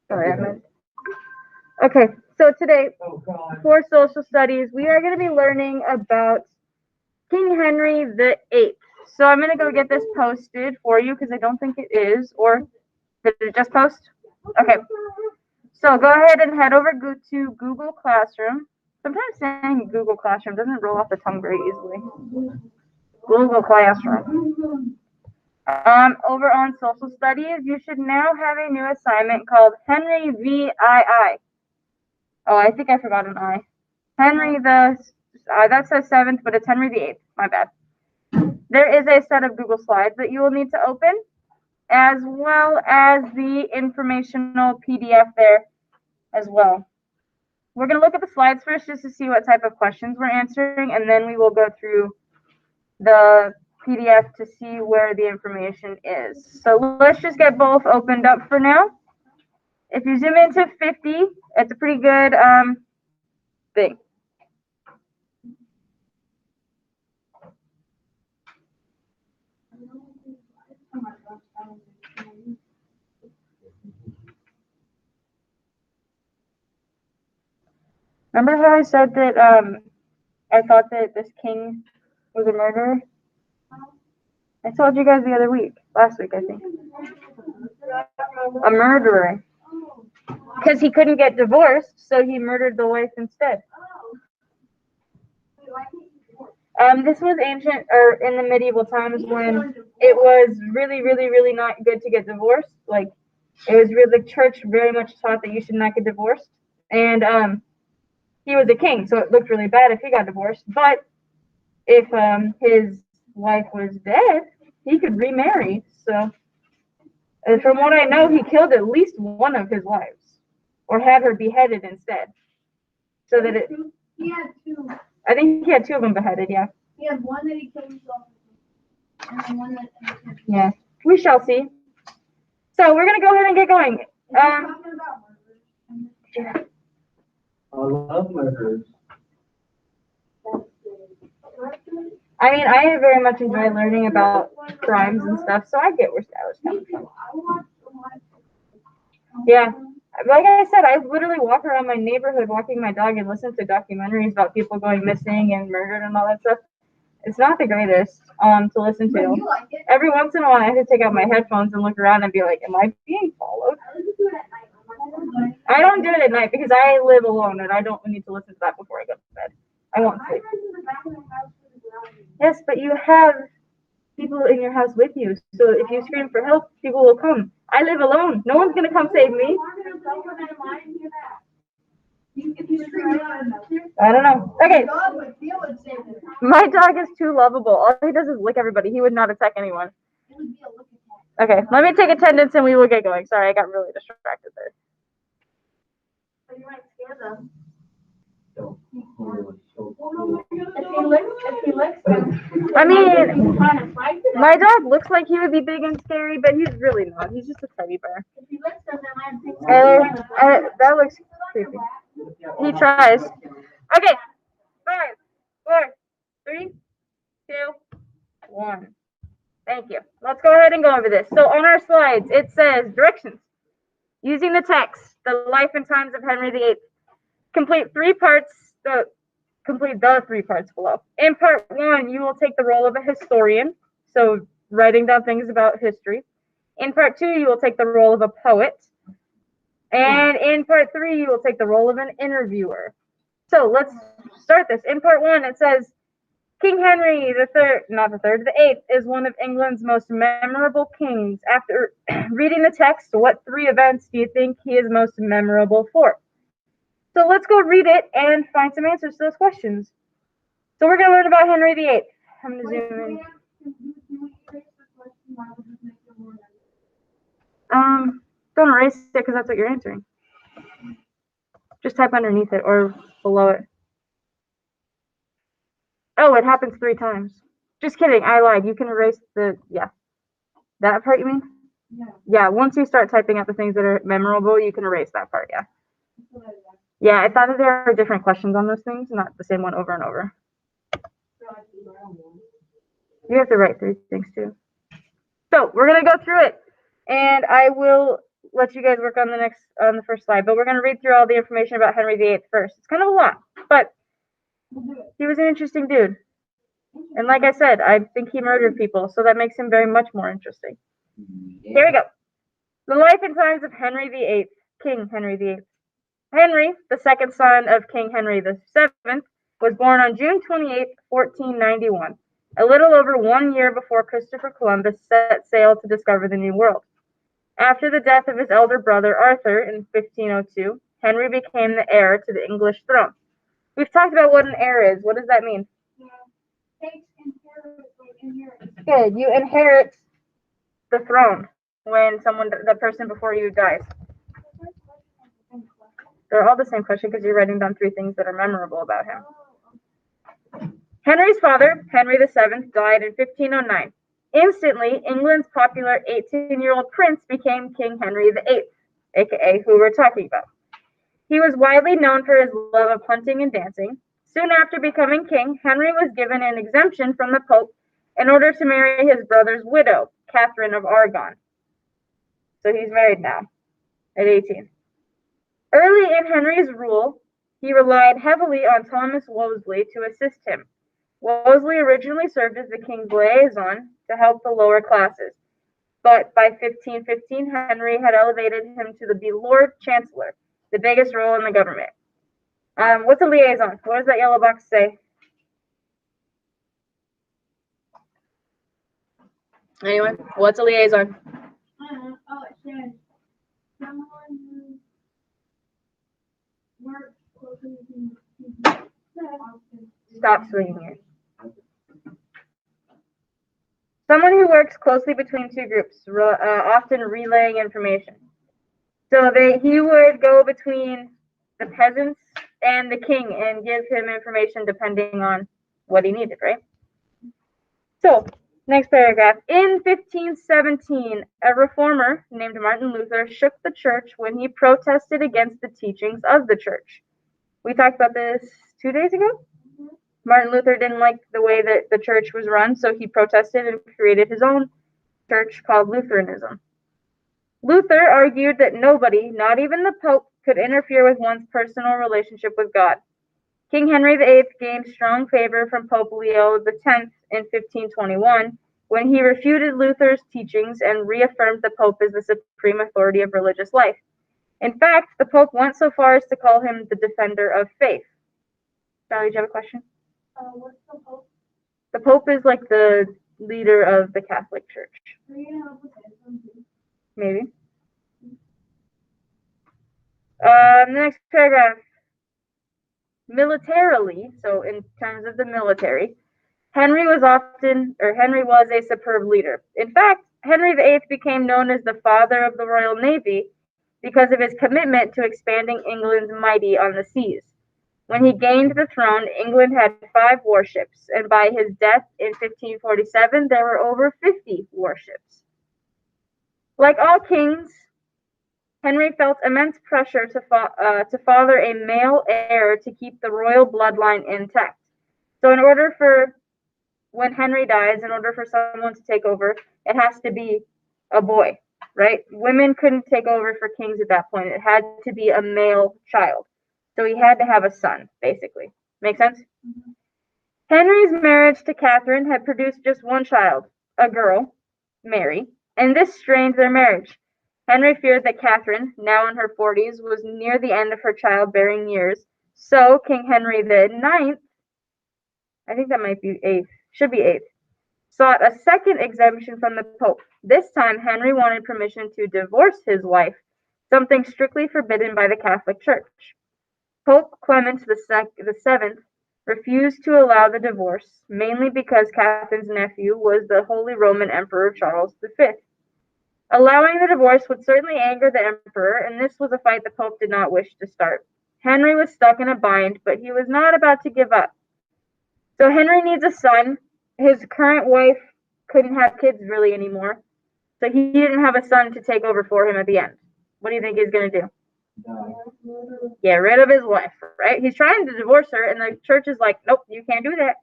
Sorry, I meant. Okay, so today, for social studies, we are going to be learning about King Henry VIII. So I'm going to go get this posted for you because I don't think it is. Or did it just post? Okay. So go ahead and head over to Google Classroom. Sometimes saying Google Classroom doesn't roll off the tongue very easily. Google Classroom. Over on social studies, you should now have a new assignment called Henry VIII. Oh, I think I forgot an I. Henry that says 7th, but it's Henry VIII. My bad. There is a set of Google Slides that you will need to open, as well as the informational PDF there as well. We're going to look at the slides first just to see what type of questions we're answering, and then we will go through the PDF to see where the information is. So let's just get both opened up for now. If you zoom into 50, it's a pretty good thing. Remember how I said that I thought that this king was a murderer? I told you guys the other week, last week I think. A murderer. Because he couldn't get divorced, so he murdered the wife instead. This was ancient, or in the medieval times when it was really, really, really not good to get divorced. Like, it was really, the church very much taught that you should not get divorced. And he was a king, so it looked really bad if he got divorced. But if his wife was dead, he could remarry. So, and from what I know, he killed at least one of his wives, or had her beheaded instead. So that it. He had two. I think he had two of them beheaded. Yeah. He had one that he killed himself with, and then one that. Yeah. We shall see. So we're gonna go ahead and get going. Talking about murders. I love murderers. I mean, I very much enjoy learning about crimes and stuff, so I get where Skylar's coming from. Yeah. Like I said, I literally walk around my neighborhood walking my dog and listen to documentaries about people going missing and murdered and all that stuff. It's not the greatest to listen to. Every once in a while, I have to take out my headphones and look around and be like, am I being followed? I don't do it at night because I live alone and I don't need to listen to that before I go to bed. I won't sleep. Yes, but you have people in your house with you. So if you scream for help, people will come. I live alone. No one's going to come save me. I don't know. Okay. My dog is too lovable. All he does is lick everybody. He would not attack anyone. Okay, let me take attendance and we will get going. Sorry, I got really distracted there. You might scare them. So cool. If he licks them. I mean, my dog looks like he would be big and scary, but he's really not. He's just a teddy bear. If he licks them, then I think. That looks creepy. He tries. Okay. 5, 4, 3, 2, 1. Thank you. Let's go ahead and go over this. So on our slides, it says directions. Using the text, the life and times of Henry VIII. Complete the 3 parts below. In part 1, you will take the role of a historian, so writing down things about history. In part 2, you will take the role of a poet. And in part 3, you will take the role of an interviewer. So let's start this. In part 1, it says, King Henry VIII is one of England's most memorable kings. After reading the text, what 3 events do you think he is most memorable for? So let's go read it and find some answers to those questions. So we're going to learn about Henry VIII. I'm going to zoom in. Don't erase it because that's what you're answering. Just type underneath it or below it. Oh, it happens 3 times. Just kidding. I lied. You can erase that part, you mean? Yeah, once you start typing out the things that are memorable, you can erase that part, yeah. Yeah, I thought that there are different questions on those things, not the same one over and over. You have to write 3 things too. So we're going to go through it, and I will let you guys work on the first slide, but we're going to read through all the information about Henry VIII first. It's kind of a lot, but he was an interesting dude. And like I said, I think he murdered people, so that makes him very much more interesting. Here we go. The life and times of Henry VIII, King Henry VIII. Henry, the second son of King Henry VII, was born on June 28, 1491, a little over 1 year before Christopher Columbus set sail to discover the New World. After the death of his elder brother Arthur in 1502, Henry became the heir to the English throne. We've talked about what an heir is. What does that mean? Good. You inherit the throne when the person before you dies. They're all the same question because you're writing down 3 things that are memorable about him. Henry's father, Henry VII, died in 1509. Instantly, England's popular 18-year-old prince became King Henry VIII, aka who we're talking about. He was widely known for his love of hunting and dancing. Soon after becoming king, Henry was given an exemption from the Pope in order to marry his brother's widow, Catherine of Aragon. So he's married now, at 18. Early in Henry's rule, he relied heavily on Thomas Wolsey to assist him. Wolsey originally served as the king's liaison to help the lower classes, but by 1515, Henry had elevated him to be Lord Chancellor, the biggest role in the government. What's a liaison? What does that yellow box say? Anyone? What's a liaison? Oh, it says someone who works closely with Stop swinging it. Someone who works closely between 2 groups, often relaying information. So he would go between the peasants and the king and give him information depending on what he needed, right? So, next paragraph. In 1517, a reformer named Martin Luther shook the church when he protested against the teachings of the church. We talked about this 2 days ago. Martin Luther didn't like the way that the church was run, so he protested and created his own church called Lutheranism. Luther argued that nobody, not even the Pope, could interfere with one's personal relationship with God. King Henry VIII gained strong favor from Pope Leo X in 1521 when he refuted Luther's teachings and reaffirmed the Pope as the supreme authority of religious life. In fact, the Pope went so far as to call him the defender of faith. Charlie, do you have a question? What's the Pope? The Pope is like the leader of the Catholic Church. Are you gonna help with this one too? Maybe. Next paragraph. Militarily, so in terms of the military, Henry was a superb leader. In fact, Henry VIII became known as the father of the Royal Navy because of his commitment to expanding England's mighty on the seas. When he gained the throne, England had 5 warships, and by his death in 1547, there were over 50 warships. Like all kings, Henry felt immense pressure to father a male heir to keep the royal bloodline intact. So in order for, when Henry dies, in order for someone to take over, it has to be a boy, right? Women couldn't take over for kings at that point. It had to be a male child. So he had to have a son, basically. Make sense? Mm-hmm. Henry's marriage to Catherine had produced just one child, a girl, Mary, and this strained their marriage. Henry feared that Catherine, now in her 40s, was near the end of her childbearing years, so King Henry IX, I think that might be 8th, should be 8th, sought a second exemption from the Pope. This time, Henry wanted permission to divorce his wife, something strictly forbidden by the Catholic Church. Pope Clement VII refused to allow the divorce, mainly because Catherine's nephew was the Holy Roman Emperor Charles V. Allowing the divorce would certainly anger the emperor, and this was a fight the Pope did not wish to start. Henry was stuck in a bind, but he was not about to give up. So Henry needs a son. His current wife couldn't have kids really anymore, so he didn't have a son to take over for him at the end. What do you think he's going to do? Get rid of his wife, right? He's trying to divorce her, and the church is like, nope, you can't do that.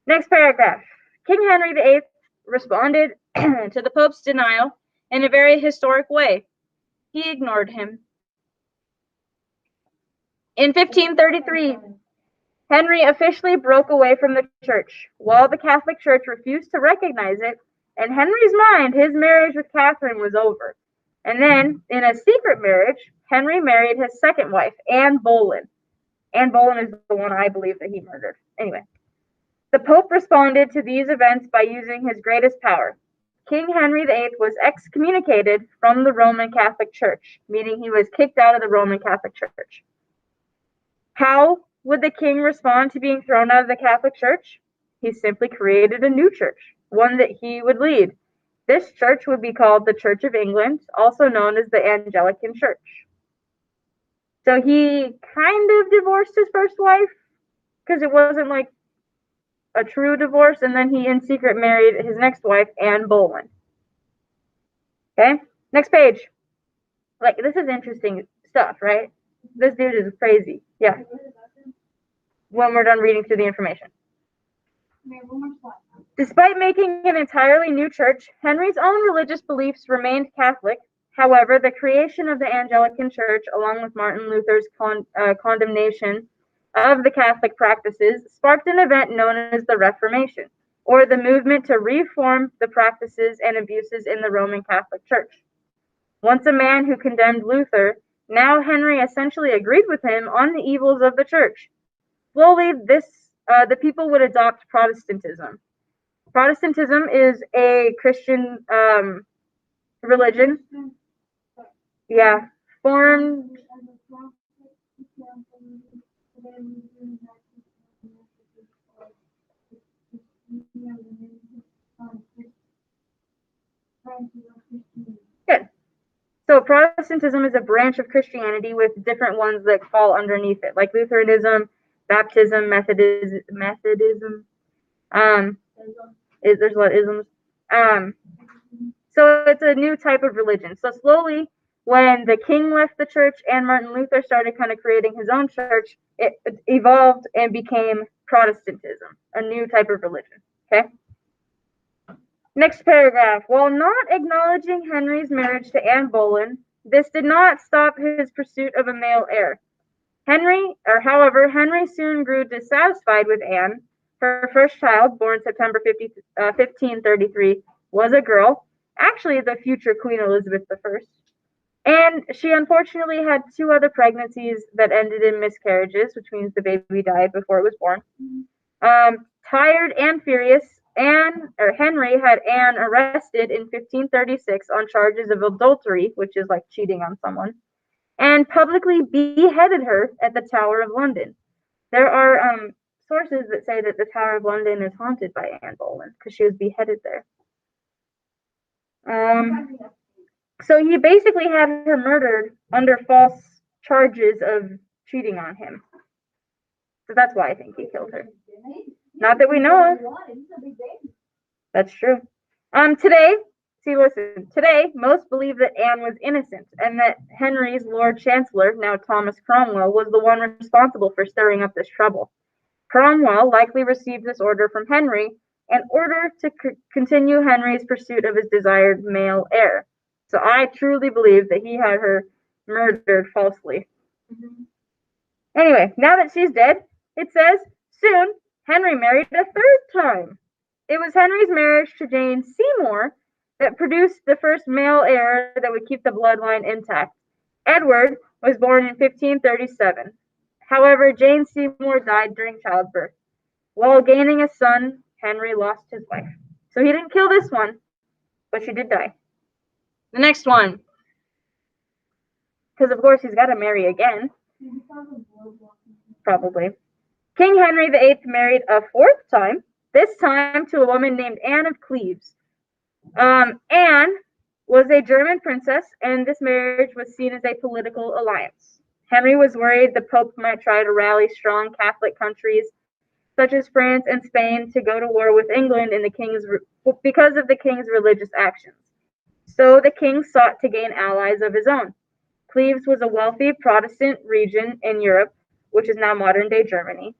Next paragraph. King Henry VIII responded to the Pope's denial in a very historic way. he ignored him. In 1533, Henry officially broke away from the church, while the Catholic Church refused to recognize it. In Henry's mind, his marriage with Catherine was over. And then, in a secret marriage, Henry married his second wife, Anne Boleyn. Anne Boleyn is the one I believe that he murdered. Anyway, the Pope responded to these events by using his greatest power. King Henry VIII was excommunicated from the Roman Catholic Church, meaning he was kicked out of the Roman Catholic Church. How would the king respond to being thrown out of the Catholic Church? He simply created a new church, one that he would lead. This church would be called the Church of England, also known as the Anglican Church. So he kind of divorced his first wife because it wasn't like a true divorce, and then he in secret married his next wife, Anne Boleyn. Okay, next page. Like, this is interesting stuff, right? This dude is crazy. Yeah. When we're done reading through the information. Despite making an entirely new church, Henry's own religious beliefs remained Catholic. However, the creation of the Anglican Church, along with Martin Luther's condemnation of the Catholic practices, sparked an event known as the Reformation, or the movement to reform the practices and abuses in the Roman Catholic Church. Once a man who condemned Luther, now Henry essentially agreed with him on the evils of the church. Slowly, the people would adopt Protestantism. Protestantism is a Christian religion. Yeah, formed. Good. So Protestantism is a branch of Christianity with different ones that fall underneath it, like Lutheranism, Baptism, Methodism. There's a lot of isms. So it's a new type of religion. So slowly, when the king left the church and Martin Luther started kind of creating his own church, it evolved and became Protestantism, a new type of religion. Okay. Next paragraph. While not acknowledging Henry's marriage to Anne Boleyn, this did not stop his pursuit of a male heir. However, Henry soon grew dissatisfied with Anne. Her first child, born September 1533, was a girl, actually the future Queen Elizabeth I. And she unfortunately had 2 other pregnancies that ended in miscarriages, which means the baby died before it was born. Tired and furious, Henry had Anne arrested in 1536 on charges of adultery, which is like cheating on someone, and publicly beheaded her at the Tower of London. There are sources that say that the Tower of London is haunted by Anne Boleyn because she was beheaded there. So he basically had her murdered under false charges of cheating on him. So that's why I think he killed her. Not that we know of. That's true. Today, most believe that Anne was innocent and that Henry's Lord Chancellor, now Thomas Cromwell, was the one responsible for stirring up this trouble. Cromwell likely received this order from Henry in order to continue Henry's pursuit of his desired male heir. So I truly believe that he had her murdered falsely. Mm-hmm. Anyway, now that she's dead, it says, soon, Henry married a 3rd time. It was Henry's marriage to Jane Seymour that produced the first male heir that would keep the bloodline intact. Edward was born in 1537. However, Jane Seymour died during childbirth. While gaining a son, Henry lost his wife. So he didn't kill this one, but she did die. The next one. Because, of course, he's got to marry again. Probably. King Henry VIII married a 4th time, this time to a woman named Anne of Cleves. Anne was a German princess, and this marriage was seen as a political alliance. Henry was worried the Pope might try to rally strong Catholic countries, such as France and Spain, to go to war with England because of the king's religious actions. So the king sought to gain allies of his own. Cleves was a wealthy Protestant region in Europe, which is now modern-day Germany,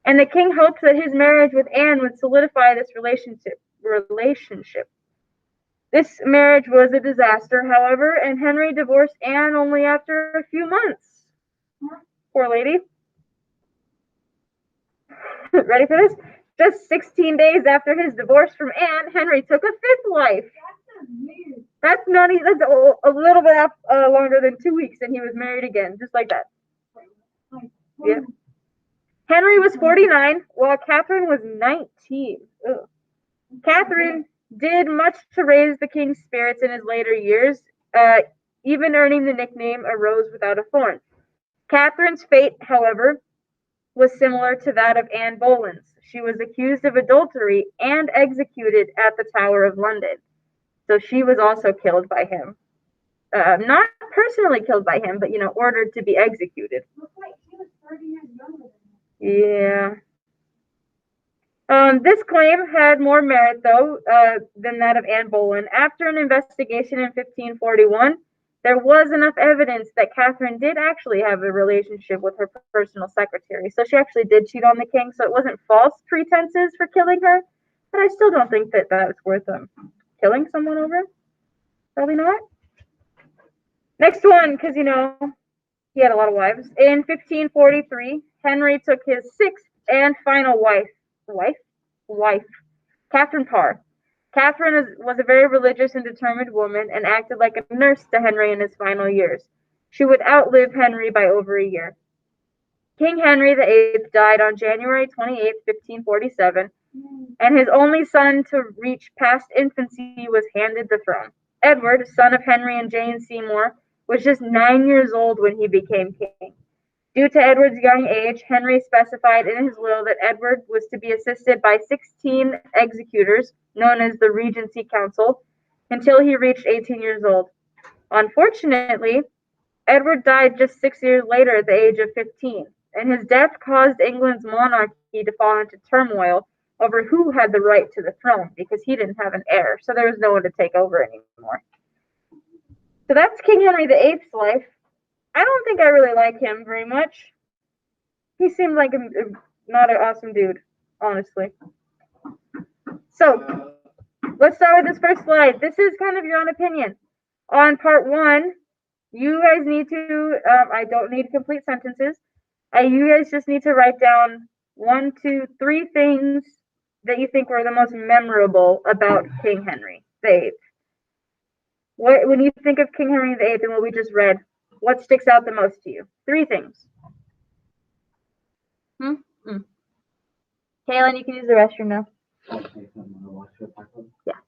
and the king hoped that his marriage with Anne would solidify this relationship. This marriage was a disaster, however, and Henry divorced Anne only after a few months. Poor lady. Ready for this? Just 16 days after his divorce from Anne, Henry took a fifth wife. That's not even, that's a little bit longer than 2 weeks, and he was married again, just like that. Yeah. Henry was 49, while Catherine was 19. Ugh. Catherine did much to raise the king's spirits in his later years, even earning the nickname "A Rose Without a Thorn." Catherine's fate, however, was similar to that of Anne Boleyn's. She was accused of adultery and executed at the Tower of London. So she was also killed by him. Not personally killed by him, but, ordered to be executed. Looks like she was 30 years younger than him. Yeah. This claim had more merit, though, than that of Anne Boleyn. After an investigation in 1541, there was enough evidence that Catherine did actually have a relationship with her personal secretary. So she actually did cheat on the king, so it wasn't false pretenses for killing her. But I still don't think that was worth killing someone over. Probably not. Next one, because, he had a lot of wives. In 1543, Henry took his sixth and final wife, Catherine Parr. Catherine was a very religious and determined woman and acted like a nurse to Henry in his final years. She would outlive Henry by over a year. King Henry VIII died on January 28, 1547, and his only son to reach past infancy was handed the throne. Edward, son of Henry and Jane Seymour, was just 9 years old when he became king. Due to Edward's young age, Henry specified in his will that Edward was to be assisted by 16 executors, known as the Regency Council, until he reached 18 years old. Unfortunately, Edward died just 6 years later at the age of 15, and his death caused England's monarchy to fall into turmoil over who had the right to the throne, because he didn't have an heir, so there was no one to take over anymore. So that's King Henry VIII's life. I don't think I really like him very much. He seemed like not an awesome dude, honestly. So, let's start with this first slide. This is kind of your own opinion. On part 1, you guys need to, I don't need complete sentences. You guys just need to write down 1, 2, 3 things that you think were the most memorable about King Henry VIII. When you think of King Henry VIII and what we just read, what sticks out the most to you? 3 things. Kaylin, you can use the restroom now. Yeah.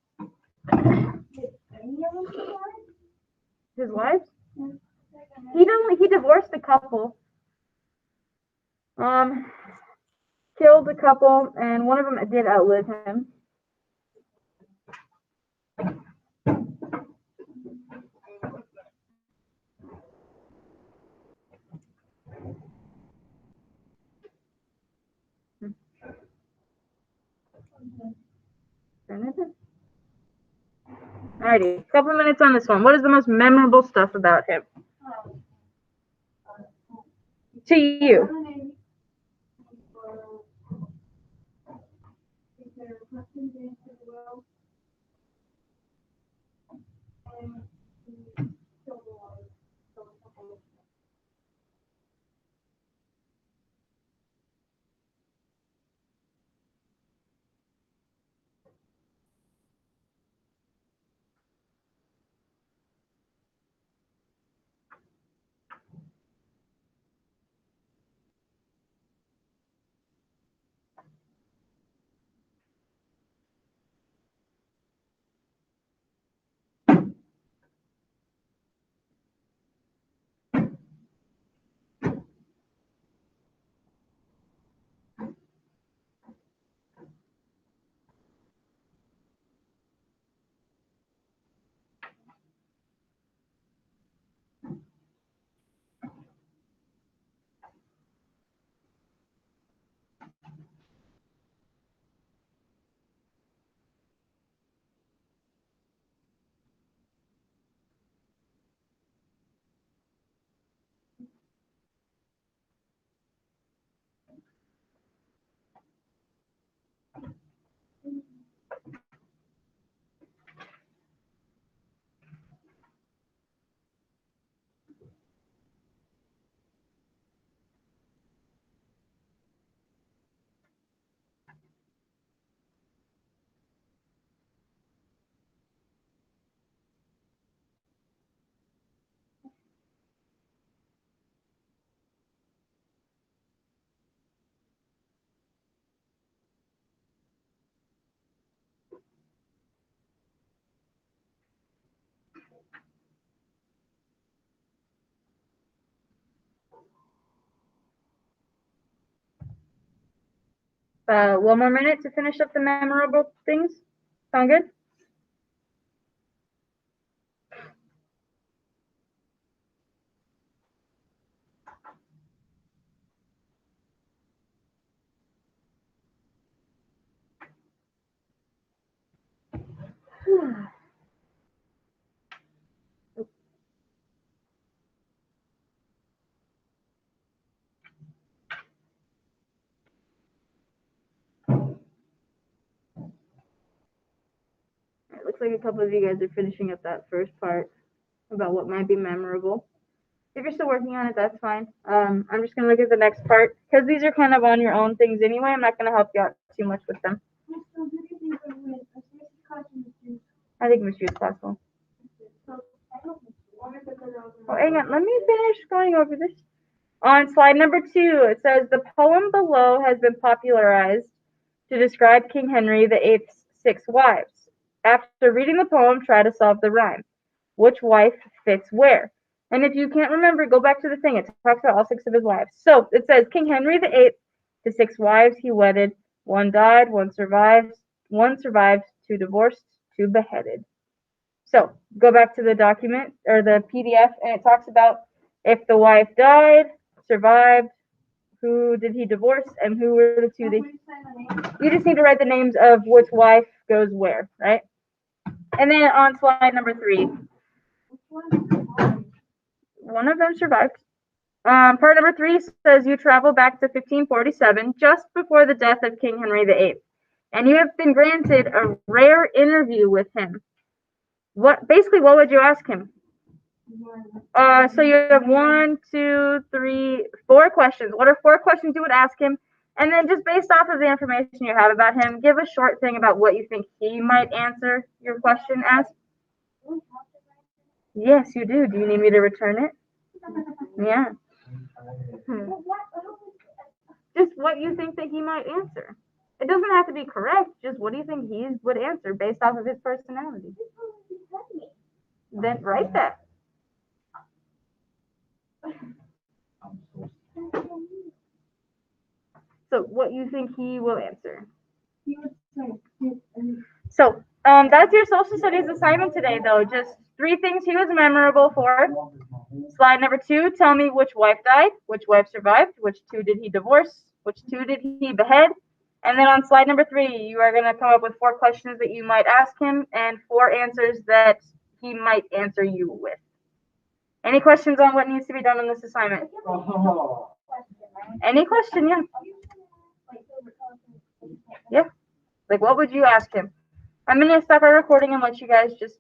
His wives? He divorced a couple. Killed a couple, and one of them did outlive him. Alrighty, couple minutes on this one. What is the most memorable stuff about him? To you. One more minute to finish up the memorable things. Sound good? It looks like a couple of you guys are finishing up that first part about what might be memorable. If you're still working on it, that's fine. I'm just going to look at the next part because these are kind of on your own things anyway. I'm not going to help you out too much with them. I think Miss Jude's possible. Oh, hang on. Let me finish going over this. On slide number 2, it says the poem below has been popularized to describe King Henry VIII's 6 wives. After reading the poem, try to solve the rhyme. Which wife fits where? And if you can't remember, go back to the thing. It talks about all 6 of his wives. So it says King Henry VIII, the 6 wives he wedded, 1 died, 1 survived, 2 divorced, 2 beheaded. So go back to the document or the PDF, and it talks about if the wife died, survived, who did he divorce, and who were the 2 that you just need to write the names of which wife goes where, right? And then on slide number 3, one of them survived. Part number 3 says you travel back to 1547, just before the death of King Henry VIII, and you have been granted a rare interview with him. What would you ask him? So you have 1, 2, 3, 4 questions. What are 4 questions you would ask him? And then just based off of the information you have about him, give a short thing about what you think he might answer your question as. Yes, you do. Do you need me to return it? Yeah. Just what you think that he might answer. It doesn't have to be correct. Just what do you think he would answer based off of his personality? Then write that. So what you think he will answer. So that's your social studies assignment today, though. Just 3 things he was memorable for. Slide number 2, tell me which wife died, which wife survived, which 2 did he divorce, which 2 did he behead. And then on slide number 3, you are going to come up with 4 questions that you might ask him and 4 answers that he might answer you with. Any questions on what needs to be done on this assignment? Any question, yeah. Yeah. Like, what would you ask him? I'm going to stop our recording and let you guys just,